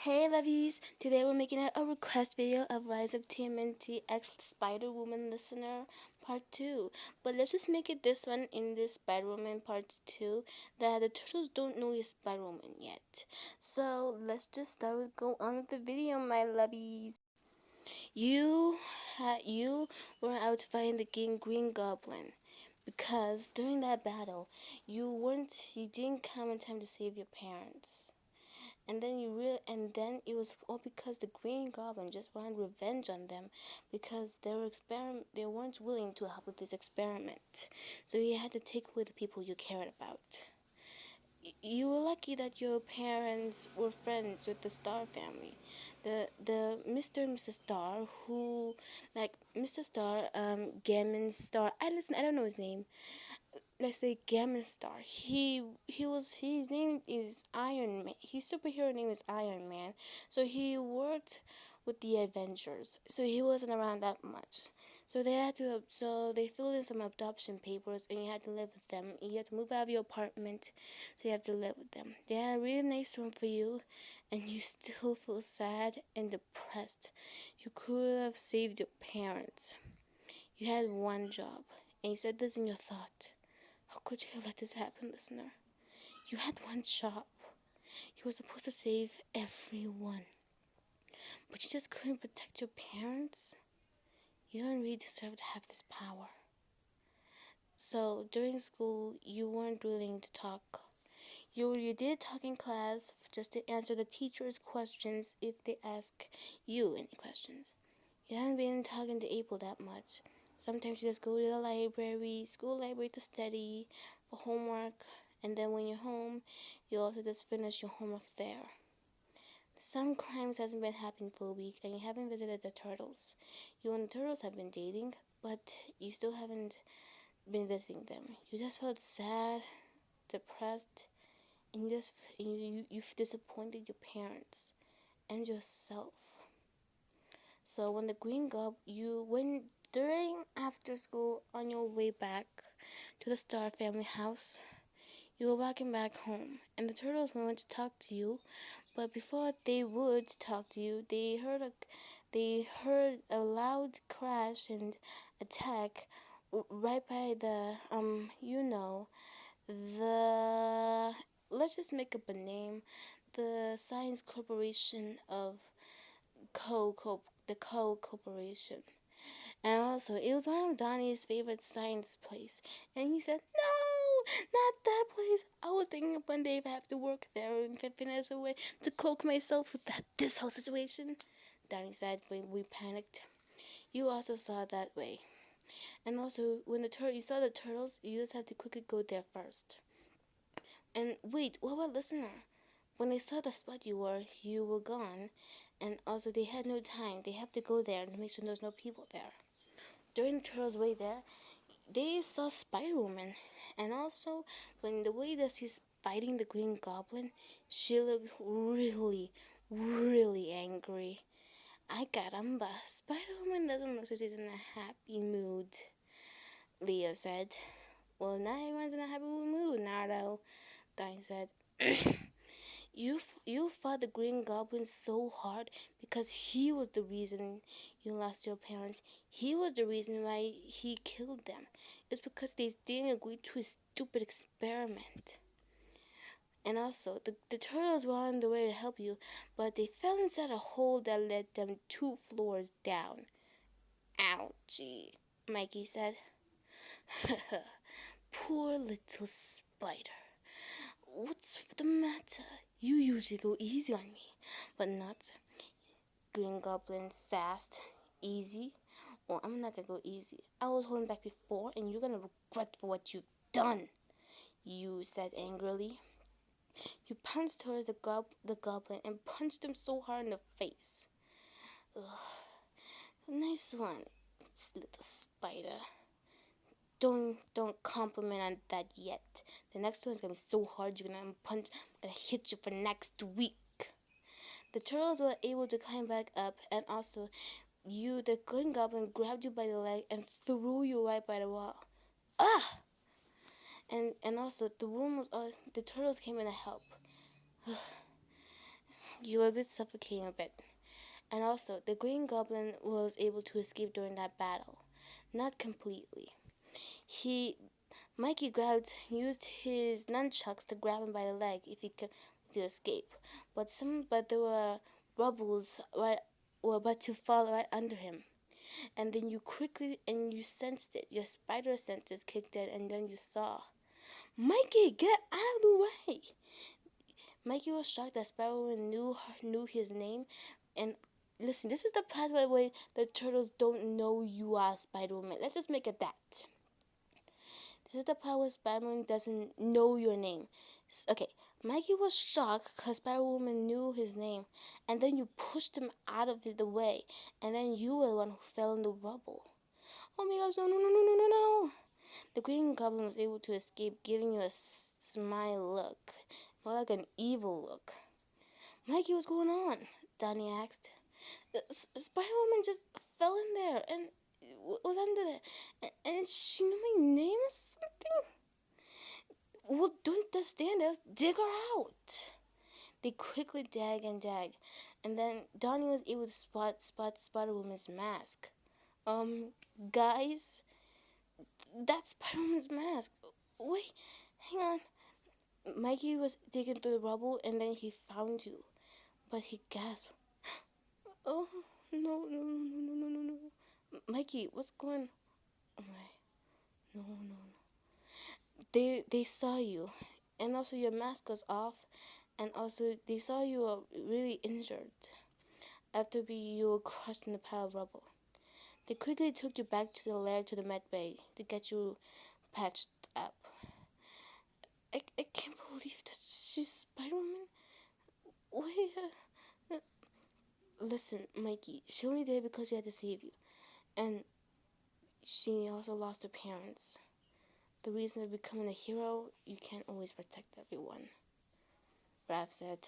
Hey lovies! Today we're making a request video of Rise of TMNT X Spider-Woman Listener Part 2. But let's just make it this one in this Spider-Woman Part 2 that the turtles don't know you're Spider-Woman yet. So let's just go on with the video, my lovies. You were out fighting the Green Goblin. Because during that battle, you didn't come in time to save your parents. And then it was all because the Green Goblin just wanted revenge on them because they weren't willing to help with this experiment. So he had to take away the people you cared about. You were lucky that your parents were friends with the Star family. The Mr. and Mrs. Star, who, like Mr. Star, Gammon Star, I don't know his name. Let's say Gammon Star. His name is Iron Man. His superhero name is Iron Man. So he worked with the Avengers. So he wasn't around that much. So they filled in some adoption papers and you had to live with them. You had to move out of your apartment, so you have to live with them. They had a really nice room for you and you still feel sad and depressed. You could have saved your parents. You had one job and you said this in your thought. How could you have let this happen, listener? You had one job. You were supposed to save everyone. But you just couldn't protect your parents? You don't really deserve to have this power. So, during school, you weren't willing to talk. You did talk in class just to answer the teacher's questions if they ask you any questions. You haven't been talking to April that much. Sometimes you just go to the school library to study for homework, and then when you're home, you also just finish your homework there. Some crimes hasn't been happening for a week, and you haven't visited the Turtles. You and the Turtles have been dating, but you still haven't been visiting them. You just felt sad, depressed, and you've disappointed your parents and yourself. So when the Green Goblin, during after school on your way back to the Star family house, you were walking back home, and the turtles wanted to talk to you, but before they would talk to you, they heard a loud crash and attack right by the let's just make up a name, the Science Corporation of the Co Corporation. And also, it was one of Donnie's favorite science place. And he said, no, not that place. I was thinking of one day if I have to work there and finish a way to cloak myself with this whole situation. Donnie said when we panicked. You also saw it that way. And also, when you saw the turtles, you just had to quickly go there first. And wait, what about listener? When they saw the spot you were gone. And also, they had no time. They have to go there and make sure there's no people there. During the turtles' way there, they saw Spider-Woman, and also when the way that she's fighting the Green Goblin, she looked really, really angry. Ay caramba, Spider-Woman doesn't look like she's in a happy mood, Leo said. Well, not everyone's in a happy mood, Nardo, Dine said. You fought the Green Goblin so hard because he was the reason you lost your parents. He was the reason why he killed them. It's because they didn't agree to his stupid experiment. And also, the turtles were on the way to help you, but they fell inside a hole that led them 2 floors down. Ouchie, Mikey said. Poor little spider. What's the matter? You usually go easy on me, but not. Green Goblin sassed. Easy? Well, I'm not gonna go easy. I was holding back before, and you're gonna regret for what you've done, you said angrily. You pounced towards the goblin and punched him so hard in the face. Ugh. Nice one, little spider. Don't compliment on that yet. The next one's gonna be so hard you're gonna hit you for next week. The turtles were able to climb back up, and also the Green Goblin grabbed you by the leg and threw you right by the wall. Ah! And also the turtles came in to help. you were a bit suffocating a bit. And also, the Green Goblin was able to escape during that battle. Not completely. He, Mikey used his nunchucks to grab him by the leg if he could to escape. But there were rubbles were about to fall right under him. And then you sensed it. Your spider senses kicked in, and then you saw, Mikey, get out of the way! Mikey was shocked that Spiderwoman knew his name, and listen, this is the part where the turtles don't know you are Spiderwoman. Let's just make it that. This is the part where Spiderwoman doesn't know your name. Okay, Mikey was shocked because Spiderwoman knew his name, and then you pushed him out of the way, and then you were the one who fell in the rubble. Oh my gosh, no, no, no, no, no, no, no. The Green Goblin was able to escape, giving you a smile look, more like an evil look. Mikey, what's going on? Donnie asked. Spider-Woman just fell in there and was under there. And she knew my name or something? Well, don't just stand there. Dig her out. They quickly dug. And then Donnie was able to spot Spider-Woman's mask. Guys, that's Spider-Woman's mask. Wait, hang on. Mikey was digging through the rubble and then he found you. But he gasped. Oh, no, no, no, no, no, no, no. Mikey, what's going on? No, no, no. They saw you. And also your mask was off. And also they saw you were really injured. After you were crushed in the pile of rubble. They quickly took you back to the lair to the med bay to get you patched up. I can't believe that she's Spider-Woman. Wait, listen, Mikey, she only did it because she had to save you. And she also lost her parents. The reason of becoming a hero, you can't always protect everyone. Raph said.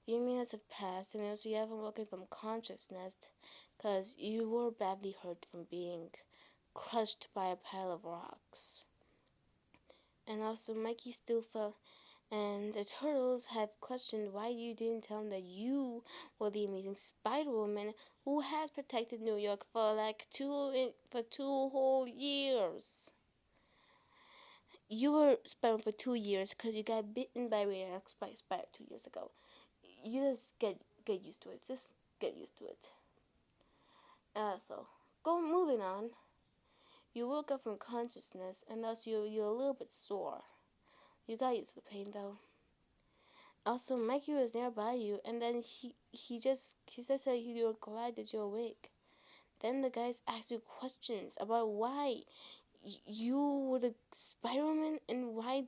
Few minutes have passed, and also you haven't woken from consciousness because you were badly hurt from being crushed by a pile of rocks. And also Mikey still fell, and the turtles have questioned why you didn't tell them that you were the amazing Spider-Woman who has protected New York for like two whole years. You were Spider-Man for 2 years because you got bitten by a radioactive spider 2 years ago. You just get used to it. Just get used to it. Moving on. You woke up from consciousness, and thus you're a little bit sore. You got used to the pain though. Also, Mikey was nearby you, and then he said that you were glad that you're awake. Then the guys asked you questions about why you were the Spider-Woman and why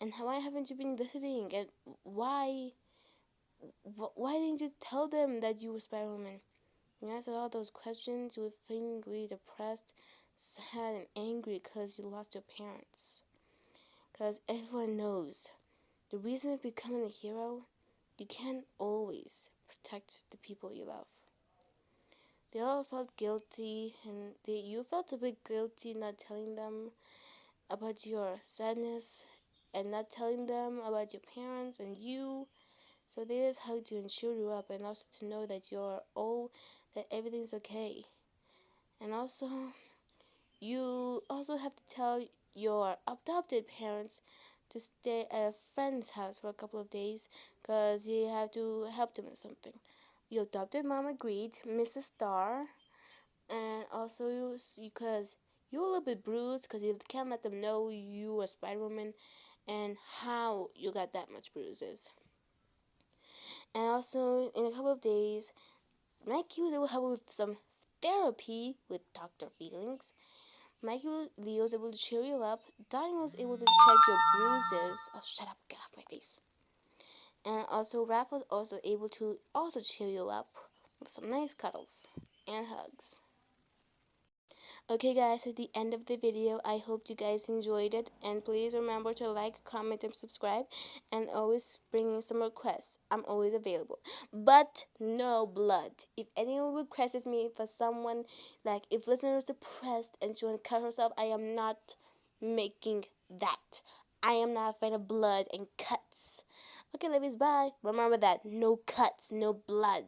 haven't you been visiting, and why didn't you tell them that you were Spider-Woman? You answered all those questions, you were feeling really depressed, sad, and angry because you lost your parents. Because everyone knows the reason of becoming a hero, you can't always protect the people you love. They all felt guilty, and you felt a bit guilty not telling them about your sadness and not telling them about your parents and you. So they just hugged you and cheered you up, and also to know that that everything's okay. And also, you also have to tell your adopted parents to stay at a friend's house for a couple of days because you have to help them with something. Your adopted mom agreed, Mrs. Starr, and also because you were a little bit bruised because you can't let them know you were Spider-Woman and how you got that much bruises. And also, in a couple of days, Mikey was able to help with some therapy with Dr. Feelings. Leo was able to cheer you up. Donnie was able to check your bruises. Oh, shut up, get off my face. And also, Raph was also able to cheer you up with some nice cuddles and hugs. Okay guys, at the end of the video, I hope you guys enjoyed it, and please remember to like, comment, and subscribe, and always bring in some requests. I'm always available, but no blood. If anyone requests me for someone, like if listener is depressed and she want to cut herself, I am not making that. I am not a fan of blood and cuts. Okay, ladies, bye. Remember that no cuts, no blood.